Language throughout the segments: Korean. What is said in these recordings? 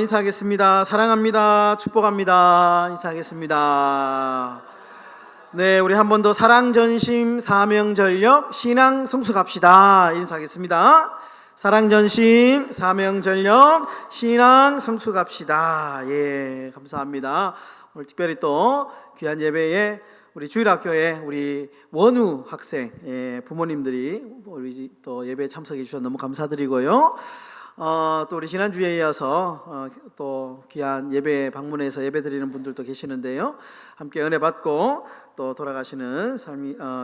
인사하겠습니다. 사랑합니다. 축복합니다. 인사하겠습니다. 네, 우리 한 번 더 사랑전심 사명전력 신앙 성수 갑시다. 인사하겠습니다. 사랑전심 사명전력 신앙 성수 갑시다. 예, 감사합니다. 오늘 특별히 또 귀한 예배에 우리 주일학교에 우리 원우 학생 부모님들이 우리 또 예배에 참석해 주셔서 너무 감사드리고요. 또 우리 지난주에 이어서 또 귀한 예배에 방문해서 예배 드리는 분들도 계시는데요. 함께 은혜 받고 또 돌아가시는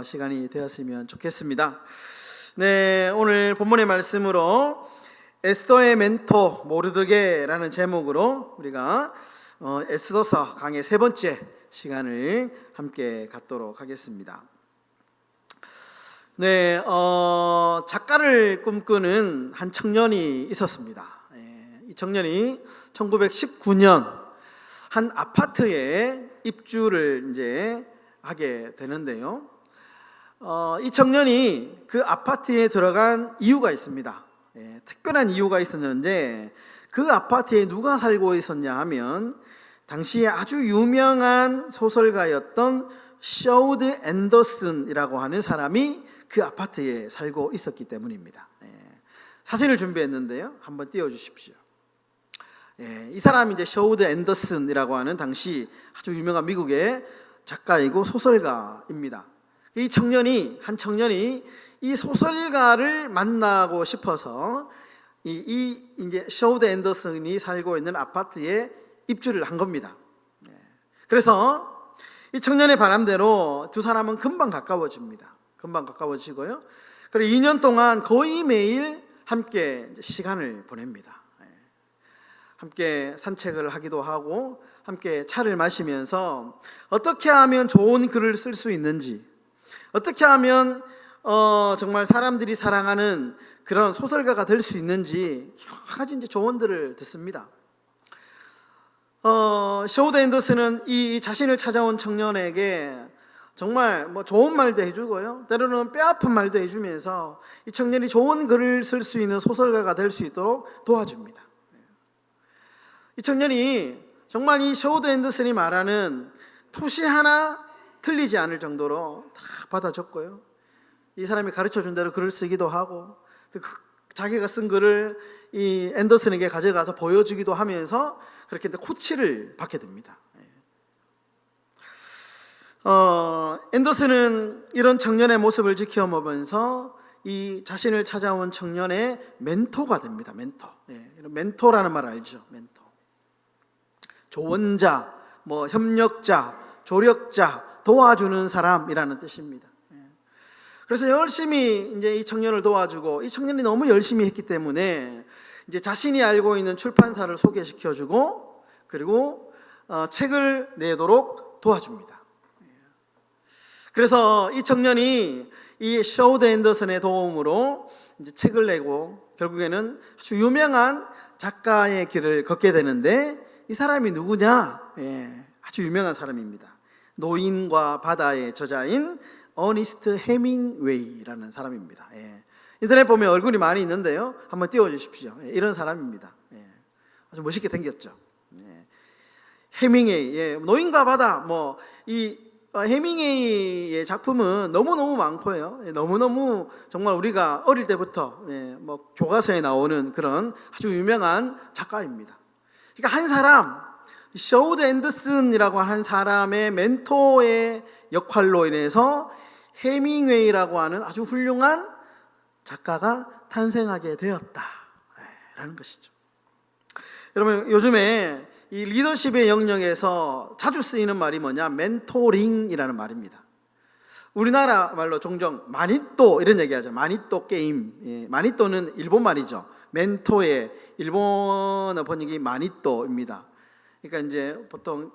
시간이 되었으면 좋겠습니다. 네, 오늘 본문의 말씀으로 에스더의 멘토 모르드게라는 제목으로 우리가 에스더서 강의 세 번째 시간을 함께 갖도록 하겠습니다. 네, 작가를 꿈꾸는 한 청년이 있었습니다. 이 청년이 1919년 한 아파트에 입주를 이제 하게 되는데요. 이 청년이 그 아파트에 들어간 이유가 있습니다. 특별한 이유가 있었는데 그 아파트에 누가 살고 있었냐 하면 당시에 아주 유명한 소설가였던 셔우드 앤더슨이라고 하는 사람이 그 아파트에 살고 있었기 때문입니다. 사진을 준비했는데요. 한번 띄워주십시오. 이 사람이 이제 셔우드 앤더슨이라고 하는 당시 아주 유명한 미국의 작가이고 소설가입니다. 한 청년이 이 소설가를 만나고 싶어서 이제 셔우드 앤더슨이 살고 있는 아파트에 입주를 한 겁니다. 그래서 이 청년의 바람대로 두 사람은 금방 가까워지고요. 그리고 2년 동안 거의 매일 함께 시간을 보냅니다. 함께 산책을 하기도 하고 함께 차를 마시면서 어떻게 하면 좋은 글을 쓸 수 있는지, 어떻게 하면 정말 사람들이 사랑하는 그런 소설가가 될 수 있는지 여러 가지 이제 조언들을 듣습니다. 셔우드 앤더슨은 이 자신을 찾아온 청년에게 정말 좋은 말도 해주고요, 때로는 뼈아픈 말도 해주면서 이 청년이 좋은 글을 쓸 수 있는 소설가가 될 수 있도록 도와줍니다. 이 청년이 정말 이 셔우드 앤더슨이 말하는 토시 하나 틀리지 않을 정도로 다 받아줬고요, 이 사람이 가르쳐준 대로 글을 쓰기도 하고 자기가 쓴 글을 이 앤더슨에게 가져가서 보여주기도 하면서 그렇게 코치를 받게 됩니다. 앤더슨은 이런 청년의 모습을 지켜보면서 이 자신을 찾아온 청년의 멘토가 됩니다. 멘토라는 말 알죠? 멘토. 조언자, 협력자, 조력자, 도와주는 사람이라는 뜻입니다. 그래서 열심히 이제 이 청년을 도와주고, 이 청년이 너무 열심히 했기 때문에 이제 자신이 알고 있는 출판사를 소개시켜주고, 그리고 책을 내도록 도와줍니다. 그래서 이 청년이 이 셔우드 앤더슨의 도움으로 이제 책을 내고 결국에는 아주 유명한 작가의 길을 걷게 되는데, 이 사람이 누구냐? 아주 유명한 사람입니다. 노인과 바다의 저자인 어니스트 해밍웨이라는 사람입니다. 인터넷 보면 얼굴이 많이 있는데요, 한번 띄워주십시오. 이런 사람입니다. 아주 멋있게 생겼죠. 해밍웨이, 노인과 바다, 이 해밍웨이의 작품은 너무너무 많고요, 너무너무 정말 우리가 어릴 때부터 교과서에 나오는 그런 아주 유명한 작가입니다. 그러니까 한 사람, 셔우드 앤더슨이라고 하는 사람의 멘토의 역할로 인해서 해밍웨이라고 하는 아주 훌륭한 작가가 탄생하게 되었다라는 것이죠. 여러분, 요즘에 이 리더십의 영역에서 자주 쓰이는 말이 뭐냐? 멘토링이라는 말입니다. 우리나라 말로 종종 마니또 이런 얘기 하죠. 마니또 게임. 마니또는 일본 말이죠. 멘토의 일본어 번역이 마니또입니다. 그러니까 이제 보통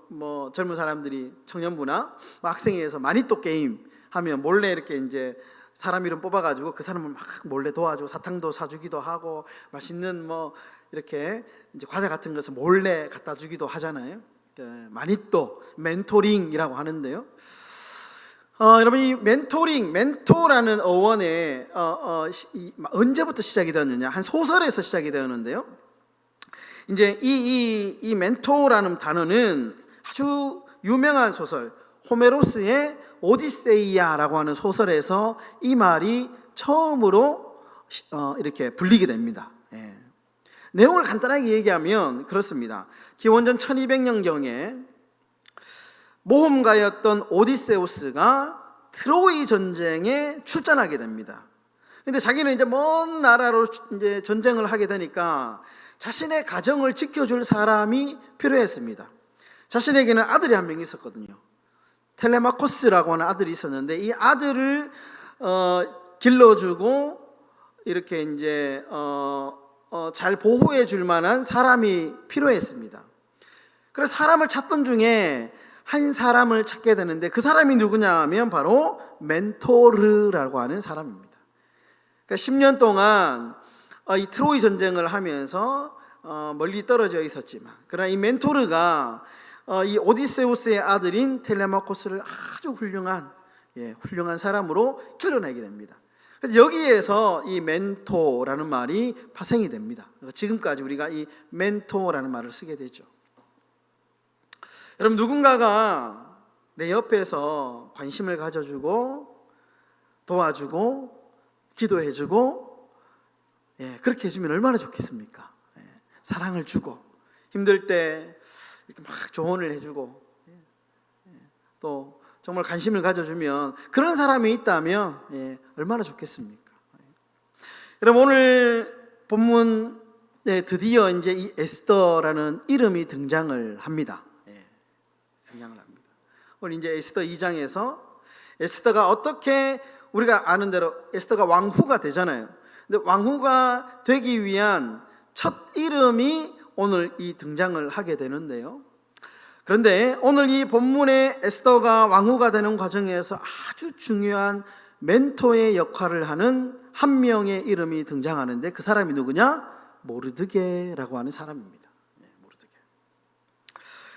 젊은 사람들이, 청년부나 학생회에서 마니또 게임 하면 몰래 이렇게 이제 사람 이름 뽑아가지고 그 사람을 막 몰래 도와주고 사탕도 사주기도 하고 맛있는 이렇게 이제 과자 같은 것을 몰래 갖다 주기도 하잖아요. 마니또, 멘토링이라고 하는데요. 여러분, 이 멘토라는 어원에 언제부터 시작이 되었느냐? 한 소설에서 시작이 되었는데요. 이제 이 멘토라는 단어는 아주 유명한 소설 호메로스의 오디세이아라고 하는 소설에서 이 말이 처음으로 이렇게 불리게 됩니다. 예. 내용을 간단하게 얘기하면 그렇습니다. 기원전 1200년경에 모험가였던 오디세우스가 트로이 전쟁에 출전하게 됩니다. 근데 자기는 이제 먼 나라로 이제 전쟁을 하게 되니까 자신의 가정을 지켜줄 사람이 필요했습니다. 자신에게는 아들이 한 명 있었거든요. 텔레마코스라고 하는 아들이 있었는데 이 아들을 길러주고 이렇게 이제 잘 보호해 줄 만한 사람이 필요했습니다. 그래서 사람을 찾던 중에 한 사람을 찾게 되는데 그 사람이 누구냐 하면 바로 멘토르라고 하는 사람입니다. 그러니까 10년 동안 이 트로이 전쟁을 하면서 멀리 떨어져 있었지만 그러나 이 멘토르가 이 오디세우스의 아들인 텔레마코스를 아주 훌륭한 사람으로 길러내게 됩니다. 그래서 여기에서 이 멘토라는 말이 파생이 됩니다. 지금까지 우리가 이 멘토라는 말을 쓰게 되죠. 여러분, 누군가가 내 옆에서 관심을 가져주고 도와주고 기도해주고 그렇게 해주면 얼마나 좋겠습니까? 사랑을 주고 힘들 때 이렇게 막 조언을 해주고 또 정말 관심을 가져주면 그런 사람이 있다면 얼마나 좋겠습니까? 여러분, 오늘 본문에 드디어 이제 이 에스더라는 이름이 등장을 합니다. 오늘 이제 에스더 2장에서 에스더가 어떻게 우리가 아는 대로 에스더가 왕후가 되잖아요. 근데 왕후가 되기 위한 첫 이름이 오늘 이 등장을 하게 되는데요. 그런데 오늘 이 본문에 에스더가 왕후가 되는 과정에서 아주 중요한 멘토의 역할을 하는 한 명의 이름이 등장하는데 그 사람이 누구냐? 모르드게라고 하는 사람입니다. 모르드게.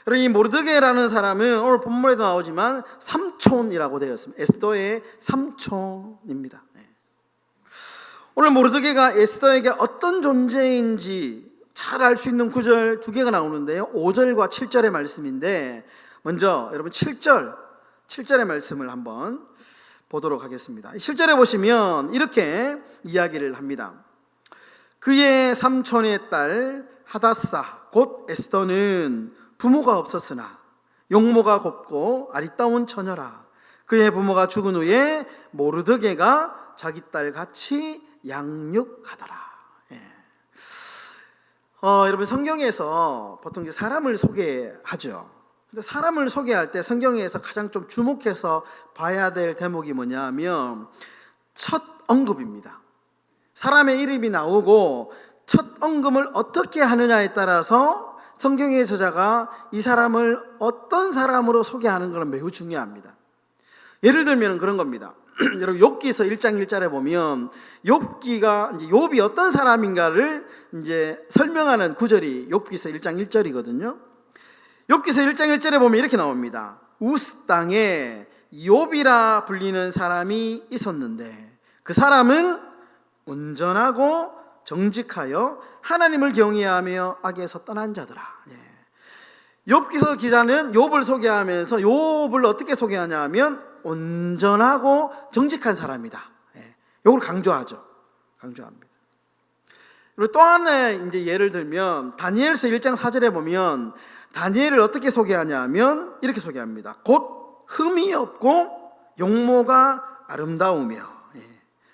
그리고 이 모르드게라는 사람은 오늘 본문에도 나오지만 삼촌이라고 되어 있습니다. 에스더의 삼촌입니다. 오늘 모르드게가 에스더에게 어떤 존재인지 잘 알 수 있는 구절 두 개가 나오는데요. 5절과 7절의 말씀인데 먼저 여러분 7절의 말씀을 한번 보도록 하겠습니다. 7절에 보시면 이렇게 이야기를 합니다. 그의 삼촌의 딸 하다사 곧 에스더는 부모가 없었으나 용모가 곱고 아리따운 처녀라. 그의 부모가 죽은 후에 모르드게가 자기 딸 같이 양육하더라. 여러분, 성경에서 보통 이제 사람을 소개하죠. 근데 사람을 소개할 때 성경에서 가장 좀 주목해서 봐야 될 대목이 뭐냐면 첫 언급입니다. 사람의 이름이 나오고 첫 언급을 어떻게 하느냐에 따라서 성경의 저자가 이 사람을 어떤 사람으로 소개하는 것은 매우 중요합니다. 예를 들면 그런 겁니다. 여러분, 욥기서 1장 1절에 보면 욥이 어떤 사람인가를 이제 설명하는 구절이 욥기서 1장 1절이거든요. 욥기서 1장 1절에 보면 이렇게 나옵니다. 우스 땅에 욥이라 불리는 사람이 있었는데 그 사람은 온전하고 정직하여 하나님을 경외하며 악에서 떠난 자더라. 욥기서 기자는 욥을 소개하면서 욥을 어떻게 소개하냐 하면 온전하고 정직한 사람이다. 이걸 강조합니다. 그리고 또 하나의 이제 예를 들면 다니엘서 1장 4절에 보면 다니엘을 어떻게 소개하냐 하면 이렇게 소개합니다. 곧 흠이 없고 용모가 아름다우며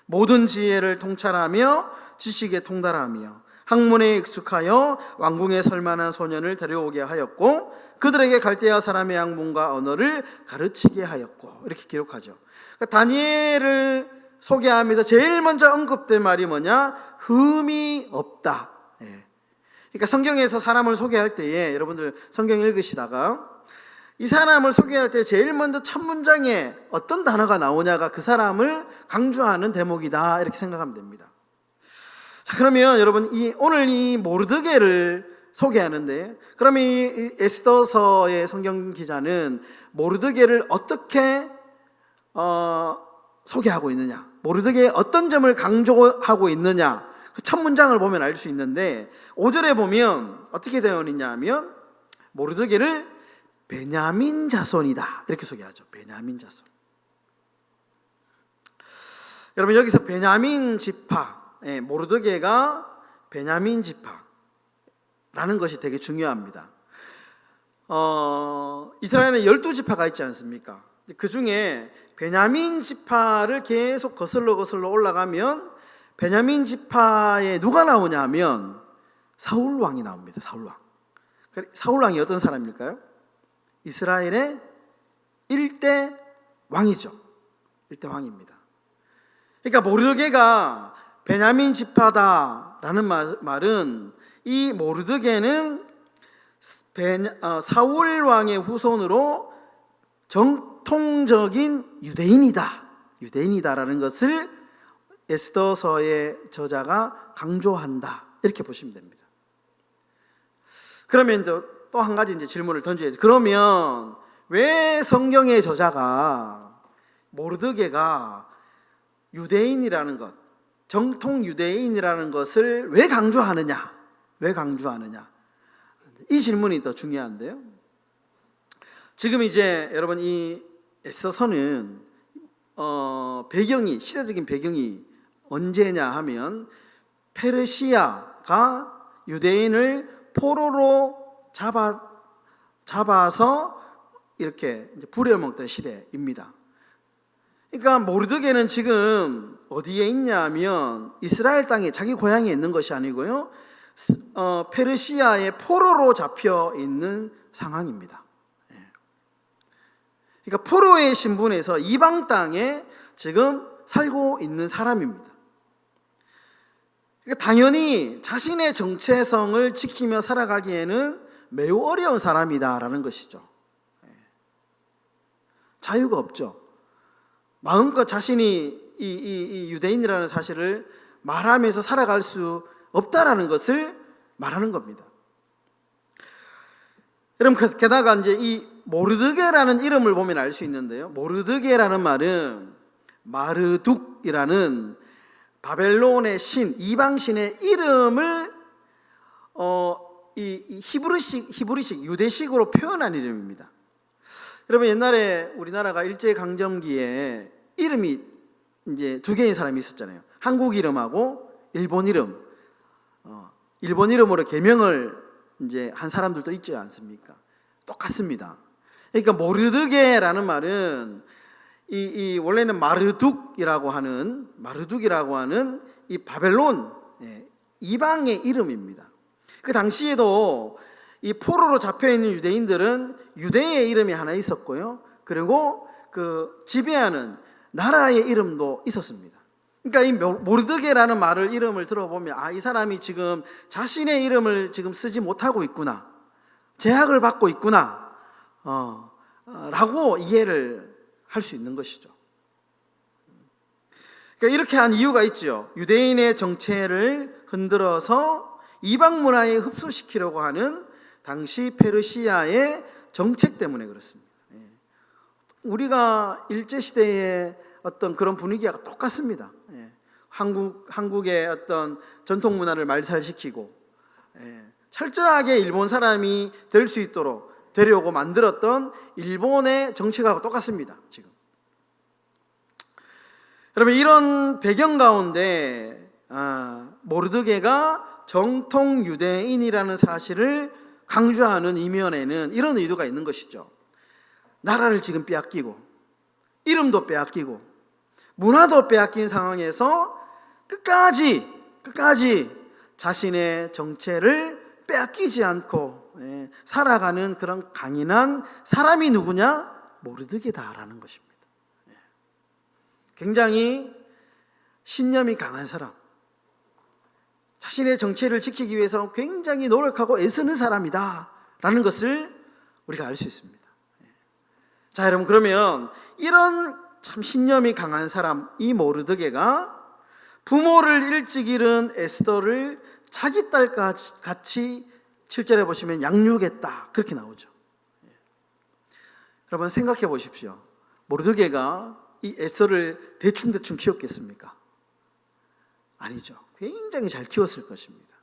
모든 지혜를 통찰하며 지식에 통달하며 학문에 익숙하여 왕궁에 설만한 소년을 데려오게 하였고 그들에게 갈대아 사람의 학문과 언어를 가르치게 하였고 이렇게 기록하죠. 그러니까 다니엘을 소개하면서 제일 먼저 언급된 말이 뭐냐? 흠이 없다. 그러니까 성경에서 사람을 소개할 때에 여러분들 성경 읽으시다가 이 사람을 소개할 때 제일 먼저 첫 문장에 어떤 단어가 나오냐가 그 사람을 강조하는 대목이다 이렇게 생각하면 됩니다. 자, 그러면 여러분 오늘 이 모르드게를 소개하는데 그러면 이 에스더서의 성경 기자는 모르드게를 어떻게 소개하고 있느냐, 모르드게의 어떤 점을 강조하고 있느냐, 그 첫 문장을 보면 알 수 있는데 5절에 보면 어떻게 되어 있냐 하면 모르드게를 베냐민 자손이다 이렇게 소개하죠. 베냐민 자손. 여러분 여기서 베냐민 지파, 모르드게가 베냐민 지파라는 것이 되게 중요합니다. 이스라엘에 12지파가 있지 않습니까? 그 중에 베냐민 지파를 계속 거슬러 올라가면 베냐민 지파에 누가 나오냐 하면 사울 왕이 나옵니다. 사울 왕. 사울 왕이 어떤 사람일까요? 이스라엘의 1대 왕이죠. 1대 왕입니다. 그러니까 모르드게가 베냐민 지파다라는 말은 이 모르드게는 사울 왕의 후손으로 정통적인 유대인이다라는 것을 에스더서의 저자가 강조한다 이렇게 보시면 됩니다. 그러면 또 한 가지 질문을 던져야죠. 그러면 왜 성경의 저자가 모르드게가 유대인이라는 것, 정통 유대인이라는 것을 왜 강조하느냐? 이 질문이 더 중요한데요. 지금 이제 여러분 이 에스더서는 시대적인 배경이 언제냐 하면 페르시아가 유대인을 포로로 잡아서 이렇게 부려먹던 시대입니다. 그러니까 모르드게는 지금 어디에 있냐 하면 이스라엘 땅에 자기 고향에 있는 것이 아니고요, 페르시아의 포로로 잡혀 있는 상황입니다. 그러니까 포로의 신분에서 이방 땅에 지금 살고 있는 사람입니다. 그러니까 당연히 자신의 정체성을 지키며 살아가기에는 매우 어려운 사람이다라는 것이죠. 자유가 없죠. 마음껏 자신이 이 유대인이라는 사실을 말하면서 살아갈 수 없다라는 것을 말하는 겁니다. 여러분, 게다가 이제 이 모르드게라는 이름을 보면 알 수 있는데요. 모르드게라는 말은 마르둑이라는 바벨론의 신, 이방신의 이름을 이 히브리식 유대식으로 표현한 이름입니다. 여러분, 옛날에 우리나라가 일제강점기에 이름이 이제 두 개의 사람이 있었잖아요. 한국 이름하고 일본 이름. 일본 이름으로 개명을 이제 한 사람들도 있지 않습니까? 똑같습니다. 그러니까 모르드게라는 말은 이 원래는 마르둑이라고 하는 이 바벨론 이방의 이름입니다. 그 당시에도 이 포로로 잡혀 있는 유대인들은 유대의 이름이 하나 있었고요. 그리고 그 지배하는 나라의 이름도 있었습니다. 그러니까 이 모르드게라는 이름을 들어보면 이 사람이 지금 자신의 이름을 지금 쓰지 못하고 있구나, 제약을 받고 있구나, 라고 이해를 할 수 있는 것이죠. 그러니까 이렇게 한 이유가 있죠. 유대인의 정체를 흔들어서 이방 문화에 흡수시키려고 하는 당시 페르시아의 정책 때문에 그렇습니다. 우리가 일제시대의 어떤 그런 분위기가 똑같습니다. 한국의 어떤 전통 문화를 말살시키고 철저하게 일본 사람이 될 수 있도록 되려고 만들었던 일본의 정책하고 똑같습니다. 지금 여러분, 이런 배경 가운데 모르드게가 정통 유대인이라는 사실을 강조하는 이면에는 이런 의도가 있는 것이죠. 나라를 지금 빼앗기고 이름도 빼앗기고 문화도 빼앗긴 상황에서 끝까지 자신의 정체를 빼앗기지 않고 살아가는 그런 강인한 사람이 누구냐? 모르드게다라는 것입니다. 굉장히 신념이 강한 사람, 자신의 정체를 지키기 위해서 굉장히 노력하고 애쓰는 사람이다라는 것을 우리가 알 수 있습니다. 자, 여러분, 그러면 이런 참 신념이 강한 사람, 이 모르드게가 부모를 일찍 잃은 에스더를 자기 딸같이 7절에 보시면 양육했다, 그렇게 나오죠. 여러분, 생각해 보십시오. 모르드게가 이 에스더를 대충 키웠겠습니까? 아니죠. 굉장히 잘 키웠을 것입니다.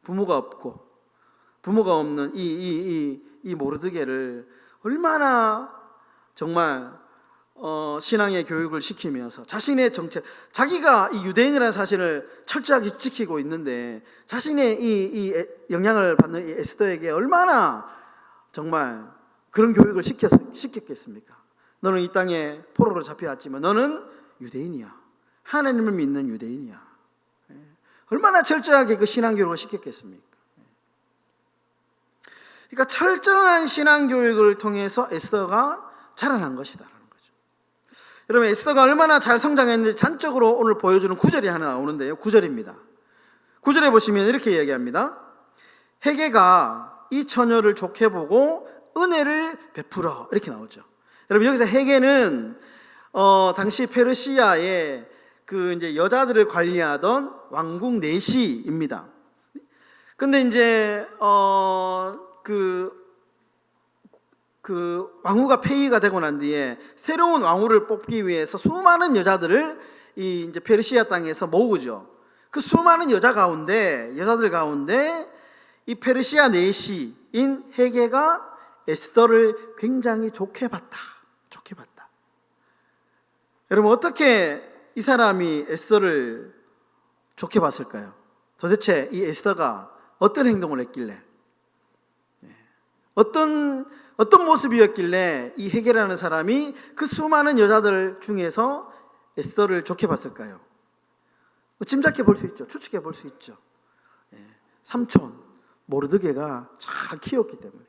부모가 없고 부모가 없는 이 모르드게를 얼마나 정말 신앙의 교육을 시키면서 자신의 정체, 자기가 이 유대인이라는 사실을 철저하게 지키고 있는데 자신의 이 영향을 받는 이 에스더에게 얼마나 정말 그런 교육을 시켰겠습니까? 너는 이 땅에 포로로 잡혀왔지만 너는 유대인이야. 하나님을 믿는 유대인이야. 얼마나 철저하게 그 신앙 교육을 시켰겠습니까? 그러니까 철저한 신앙 교육을 통해서 에스더가 자라난 것이다라는 거죠. 여러분, 에스더가 얼마나 잘 성장했는지 단적으로 오늘 보여주는 구절이 하나 나오는데요. 9절입니다. 9절에 보시면 이렇게 이야기합니다. 헤게가 이 처녀를 좋게 보고 은혜를 베풀어, 이렇게 나오죠. 여러분, 여기서 헤게는 당시 페르시아의 그 이제 여자들을 관리하던 왕궁 내시입니다. 근데 이제 그 왕후가 폐위가 되고 난 뒤에 새로운 왕후를 뽑기 위해서 수많은 여자들을 이 이제 페르시아 땅에서 모으죠. 그 수많은 여자들 가운데 이 페르시아 내시인 헤게가 에스더를 굉장히 좋게 봤다. 여러분, 어떻게 이 사람이 에스더를 좋게 봤을까요? 도대체 이 에스더가 어떤 행동을 했길래, 어떤 모습이었길래 이 헤게라는 사람이 그 수많은 여자들 중에서 에스더를 좋게 봤을까요? 짐작해 볼 수 있죠. 추측해 볼 수 있죠. 삼촌 모르드게가 잘 키웠기 때문에.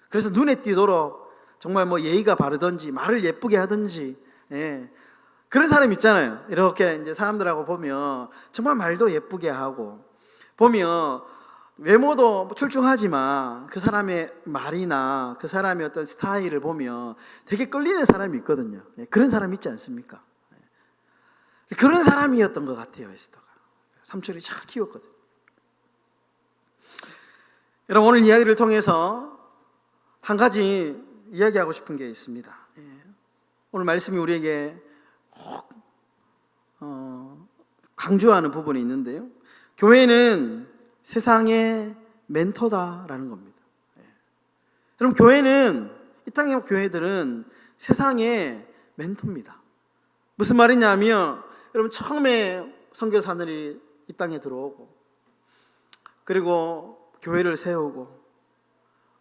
그래서 눈에 띄도록 정말 뭐 예의가 바르든지 말을 예쁘게 하든지, 그런 사람 있잖아요. 이렇게 이제 사람들하고 보면 정말 말도 예쁘게 하고, 보면 외모도 출중하지만 그 사람의 말이나 그 사람의 어떤 스타일을 보면 되게 끌리는 사람이 있거든요. 그런 사람 있지 않습니까? 그런 사람이었던 것 같아요, 에스더가. 삼촌이 잘 키웠거든요. 여러분, 오늘 이야기를 통해서 한 가지 이야기하고 싶은 게 있습니다. 오늘 말씀이 우리에게 꼭 강조하는 부분이 있는데요. 교회는 세상의 멘토다라는 겁니다. 여러분, 교회는, 이 땅의 교회들은 세상의 멘토입니다. 무슨 말이냐면, 여러분, 처음에 선교사들이 이 땅에 들어오고, 그리고 교회를 세우고,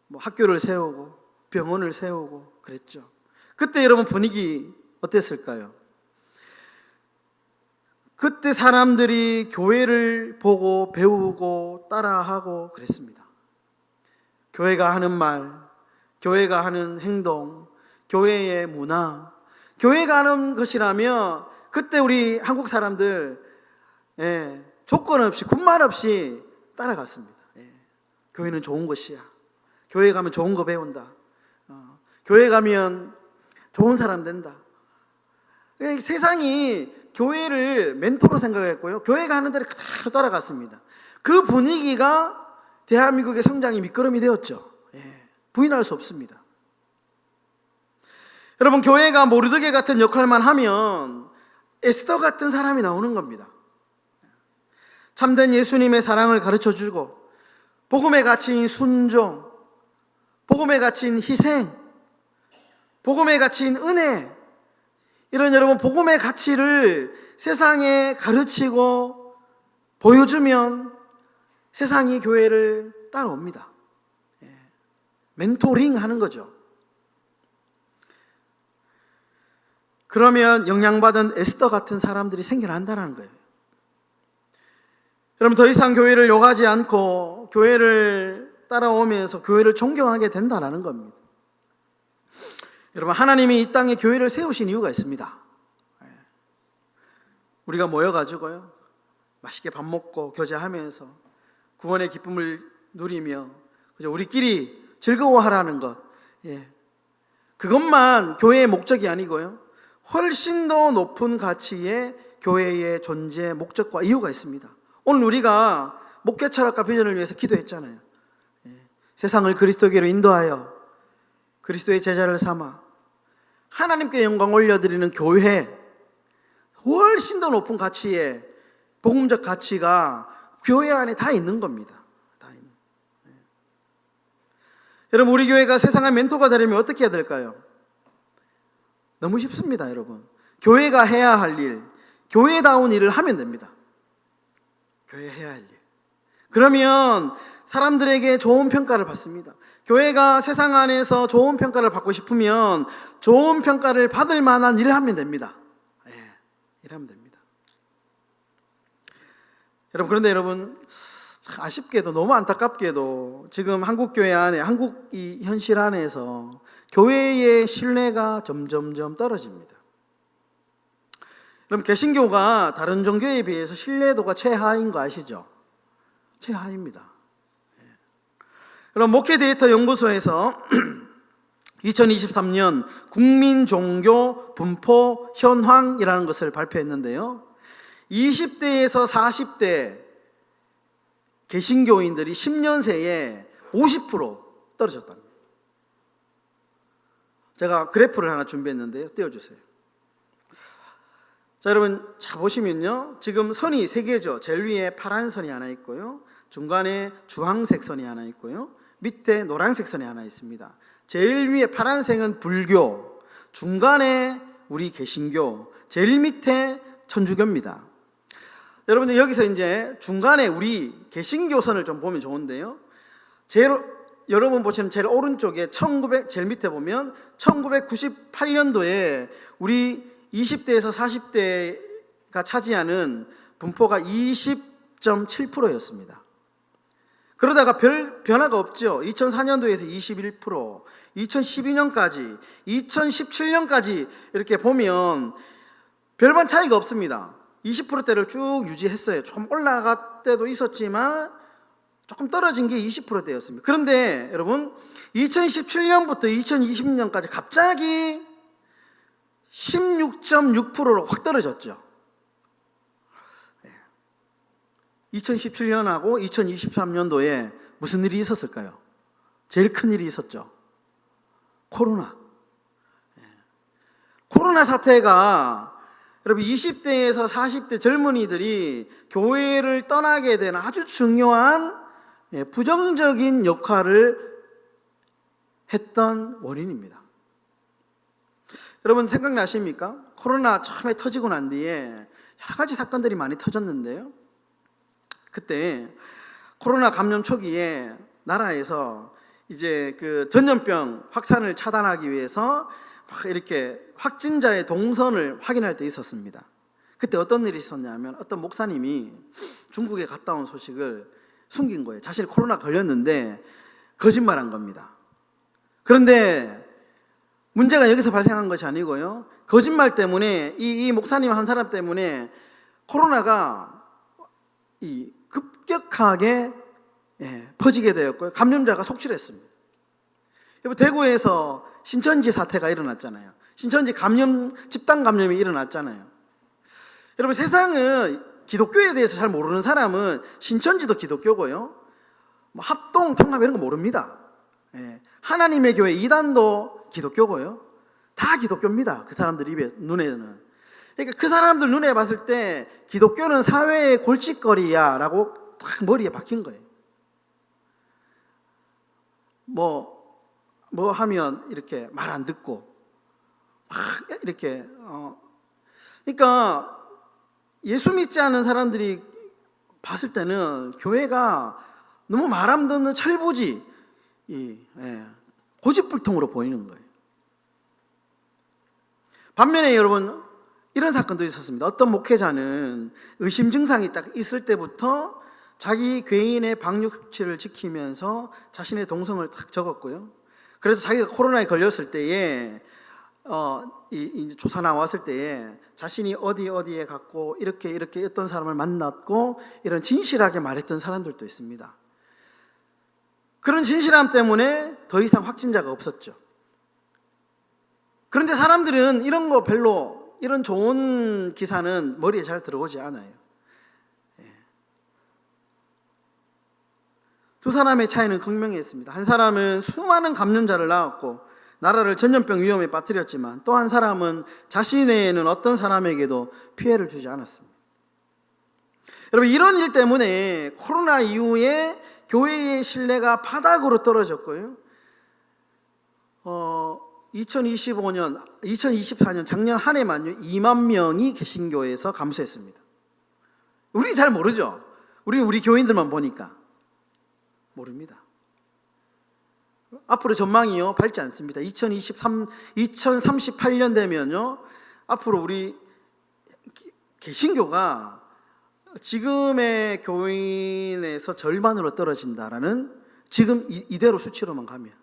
뭐 학교를 세우고, 병원을 세우고 그랬죠. 그때 여러분 분위기 어땠을까요? 그때 사람들이 교회를 보고 배우고 따라하고 그랬습니다. 교회가 하는 말, 교회가 하는 행동, 교회의 문화, 교회가 하는 것이라면 그때 우리 한국 사람들 조건 없이, 군말 없이 따라갔습니다. 교회는 좋은 것이야. 교회 가면 좋은 거 배운다. 교회 가면 좋은 사람 된다. 세상이 교회를 멘토로 생각했고요, 교회가 하는 대로 그대로 따라갔습니다. 그 분위기가 대한민국의 성장의 밑거름이 되었죠. 부인할 수 없습니다. 여러분, 교회가 모르드게 같은 역할만 하면 에스더 같은 사람이 나오는 겁니다. 참된 예수님의 사랑을 가르쳐주고, 복음의 가치인 순종, 복음의 가치인 희생, 복음의 가치인 은혜, 이런 여러분 복음의 가치를 세상에 가르치고 보여주면 세상이 교회를 따라옵니다. 멘토링 하는 거죠. 그러면 영향받은 에스더 같은 사람들이 생겨난다는 거예요. 여러분, 더 이상 교회를 욕하지 않고 교회를 따라오면서 교회를 존경하게 된다는 겁니다. 여러분, 하나님이 이 땅에 교회를 세우신 이유가 있습니다. 우리가 모여가지고요, 맛있게 밥 먹고 교제하면서 구원의 기쁨을 누리며 그저 우리끼리 즐거워하라는 것, 그것만 교회의 목적이 아니고요, 훨씬 더 높은 가치의 교회의 존재, 목적과 이유가 있습니다. 오늘 우리가 목회 철학과 비전을 위해서 기도했잖아요. 세상을 그리스도께로 인도하여 그리스도의 제자를 삼아 하나님께 영광 올려드리는 교회, 훨씬 더 높은 가치의 복음적 가치가 교회 안에 다 있는 겁니다. 다 있는. 여러분, 우리 교회가 세상의 멘토가 되려면 어떻게 해야 될까요? 너무 쉽습니다, 여러분. 교회가 해야 할 일, 교회다운 일을 하면 됩니다. 교회 해야 할 일. 그러면 사람들에게 좋은 평가를 받습니다. 교회가 세상 안에서 좋은 평가를 받고 싶으면 좋은 평가를 받을 만한 일을 하면 됩니다. 일하면 됩니다. 여러분, 그런데 여러분, 아쉽게도, 너무 안타깝게도 지금 한국 교회 안에, 한국 이 현실 안에서 교회의 신뢰가 점점점 떨어집니다. 여러분, 개신교가 다른 종교에 비해서 신뢰도가 최하인 거 아시죠? 최하입니다. 여러분, 목회 데이터 연구소에서 2023년 국민 종교 분포 현황이라는 것을 발표했는데요, 20대에서 40대 개신교인들이 10년 새에 50% 떨어졌답니다. 제가 그래프를 하나 준비했는데요, 띄워주세요. 자, 여러분 잘 보시면요, 지금 선이 세 개죠. 제일 위에 파란 선이 하나 있고요, 중간에 주황색 선이 하나 있고요, 밑에 노란색 선이 하나 있습니다. 제일 위에 파란색은 불교, 중간에 우리 개신교, 제일 밑에 천주교입니다. 여러분들 여기서 이제 중간에 우리 개신교 선을 좀 보면 좋은데요, 여러분 보시는 제일 오른쪽에 제일 밑에 보면 1998년도에 우리 20대에서 40대가 차지하는 분포가 20.7%였습니다. 그러다가 별 변화가 없죠. 2004년도에서 21%, 2012년까지, 2017년까지 이렇게 보면 별반 차이가 없습니다. 20%대를 쭉 유지했어요. 조금 올라갈 때도 있었지만 조금 떨어진 게 20%대였습니다. 그런데 여러분, 2017년부터 2020년까지 갑자기 16.6%로 확 떨어졌죠. 2017년하고 2023년도에 무슨 일이 있었을까요? 제일 큰 일이 있었죠. 코로나. 코로나 사태가 여러분 20대에서 40대 젊은이들이 교회를 떠나게 된 아주 중요한 부정적인 역할을 했던 원인입니다. 여러분 생각나십니까? 코로나 처음에 터지고 난 뒤에 여러 가지 사건들이 많이 터졌는데요, 그때 코로나 감염 초기에 나라에서 이제 그 전염병 확산을 차단하기 위해서 막 이렇게 확진자의 동선을 확인할 때 있었습니다. 그때 어떤 일이 있었냐면, 어떤 목사님이 중국에 갔다 온 소식을 숨긴 거예요. 자신이 코로나 걸렸는데 거짓말한 겁니다. 그런데 문제가 여기서 발생한 것이 아니고요, 거짓말 때문에 이 목사님 한 사람 때문에 코로나가 급격하게 퍼지게 되었고요, 감염자가 속출했습니다. 여러분, 대구에서 신천지 사태가 일어났잖아요. 신천지 집단 감염이 일어났잖아요. 여러분, 세상은 기독교에 대해서 잘 모르는 사람은 신천지도 기독교고요, 합동, 통합 이런 거 모릅니다. 하나님의 교회 이단도 기독교고요, 다 기독교입니다. 그 사람들 눈에는. 그러니까 그 사람들 눈에 봤을 때 기독교는 사회의 골칫거리야 라고 딱 머리에 박힌 거예요. 뭐 하면 이렇게 말 안 듣고 막 이렇게 그러니까 예수 믿지 않은 사람들이 봤을 때는 교회가 너무 말 안 듣는 철부지, 고집불통으로 보이는 거예요. 반면에 여러분, 이런 사건도 있었습니다. 어떤 목회자는 의심 증상이 딱 있을 때부터 자기 개인의 방역수칙을 지키면서 자신의 동성을 딱 적었고요, 그래서 자기가 코로나에 걸렸을 때에 이 조사 나왔을 때에 자신이 어디에 갔고 이렇게 어떤 사람을 만났고 이런 진실하게 말했던 사람들도 있습니다. 그런 진실함 때문에 더 이상 확진자가 없었죠. 그런데 사람들은 이런 거 별로, 이런 좋은 기사는 머리에 잘 들어오지 않아요. 두 사람의 차이는 극명했습니다. 한 사람은 수많은 감염자를 낳았고 나라를 전염병 위험에 빠뜨렸지만, 또 한 사람은 자신 외에는 어떤 사람에게도 피해를 주지 않았습니다. 여러분, 이런 일 때문에 코로나 이후에 교회의 신뢰가 바닥으로 떨어졌고요. 2024년 작년 한 해만요 2만 명이 개신교에서 감소했습니다. 우리는 잘 모르죠. 우리는 우리 교인들만 보니까 모릅니다. 앞으로 전망이요 밝지 않습니다. 2038년 되면요 앞으로 우리 개신교가 지금의 교인에서 절반으로 떨어진다라는, 지금 이대로 수치로만 가면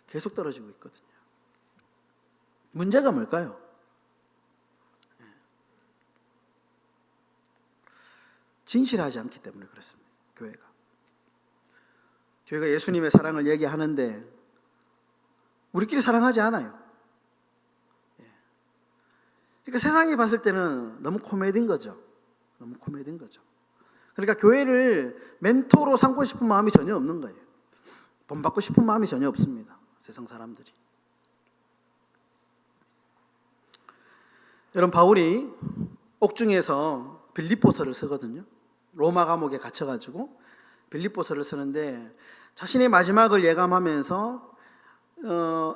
계속 떨어지고 있거든요. 문제가 뭘까요? 진실하지 않기 때문에 그렇습니다. 교회가 예수님의 사랑을 얘기하는데 우리끼리 사랑하지 않아요. 그러니까 세상이 봤을 때는 너무 코미디인 거죠. 그러니까 교회를 멘토로 삼고 싶은 마음이 전혀 없는 거예요. 본받고 싶은 마음이 전혀 없습니다. 세상 사람들이. 여러분, 바울이 옥중에서 빌립보서를 쓰거든요. 로마 감옥에 갇혀가지고 빌립보서를 쓰는데 자신의 마지막을 예감하면서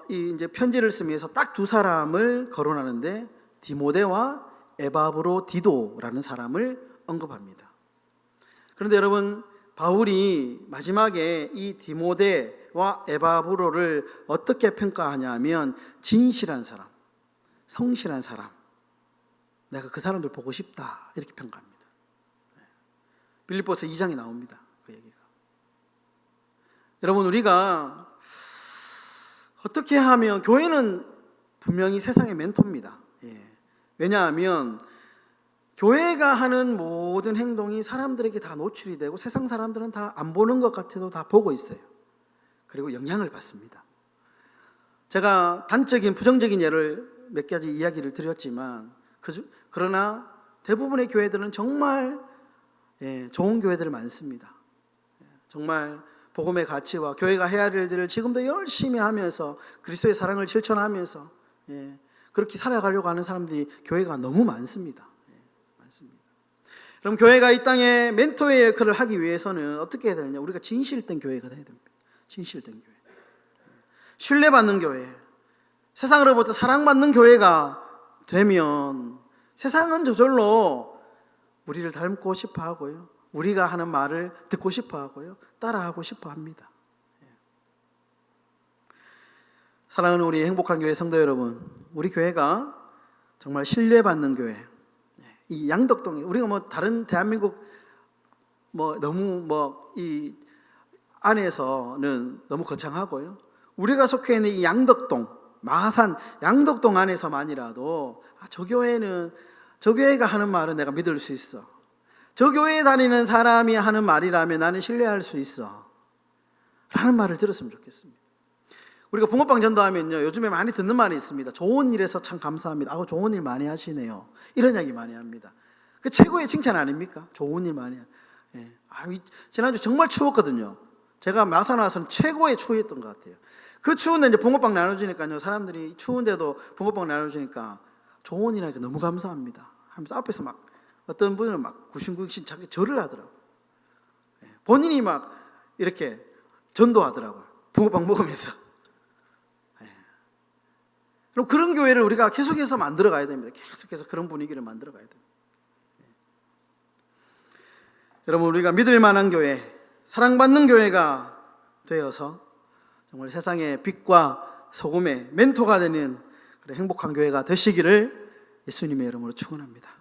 이제 편지를 쓰면서 딱 두 사람을 거론하는데 디모데와 에바브로디도라는 사람을 언급합니다. 그런데 여러분, 바울이 마지막에 이 디모데와 에바브로를 어떻게 평가하냐면 진실한 사람, 성실한 사람, 내가 그 사람들 보고 싶다 이렇게 평가합니다. 빌립보서 2장에 나옵니다. 그 얘기가. 여러분, 우리가 어떻게 하면, 교회는 분명히 세상의 멘토입니다. 왜냐하면 교회가 하는 모든 행동이 사람들에게 다 노출이 되고 세상 사람들은 다 안 보는 것 같아도 다 보고 있어요. 그리고 영향을 받습니다. 제가 단적인 부정적인 예를 몇 가지 이야기를 드렸지만 그러나 대부분의 교회들은 정말 좋은 교회들 많습니다. 정말 복음의 가치와 교회가 해야 할 일들을 지금도 열심히 하면서 그리스도의 사랑을 실천하면서 그렇게 살아가려고 하는 사람들이 교회가 너무 많습니다. 그럼 교회가 이 땅에 멘토의 역할을 하기 위해서는 어떻게 해야 되느냐? 우리가 진실된 교회가 돼야 됩니다. 진실된 교회, 신뢰받는 교회, 세상으로부터 사랑받는 교회가 되면 세상은 저절로 우리를 닮고 싶어 하고요, 우리가 하는 말을 듣고 싶어 하고요, 따라하고 싶어 합니다. 사랑하는 우리 행복한 교회 성도 여러분, 우리 교회가 정말 신뢰받는 교회, 이 양덕동에, 우리가 다른 대한민국 너무 이 안에서는 너무 거창하고요, 우리가 속해 있는 이 양덕동, 마산 양덕동 안에서만이라도 저 교회가 하는 말은 내가 믿을 수 있어, 저 교회에 다니는 사람이 하는 말이라면 나는 신뢰할 수 있어 라는 말을 들었으면 좋겠습니다. 우리가 붕어빵 전도하면요, 요즘에 많이 듣는 말이 있습니다. 좋은 일에서 참 감사합니다. 좋은 일 많이 하시네요. 이런 이야기 많이 합니다. 그 최고의 칭찬 아닙니까? 좋은 일 많이. 지난주 정말 추웠거든요. 제가 마산 와서는 최고의 추위였던 것 같아요. 그 추운데 이제 붕어빵 나눠주니까요, 사람들이 추운데도 붕어빵 나눠주니까 좋은 일 하니까 너무 감사합니다 하면서 앞에서 어떤 분은 구신구신 자기 절을 하더라고요. 본인이 이렇게 전도하더라고요. 붕어빵 먹으면서. 그럼 그런 교회를 우리가 계속해서 만들어 가야 됩니다. 계속해서 그런 분위기를 만들어 가야 됩니다. 여러분, 우리가 믿을 만한 교회, 사랑받는 교회가 되어서 정말 세상의 빛과 소금의 멘토가 되는 그런 행복한 교회가 되시기를 예수님의 이름으로 축원합니다.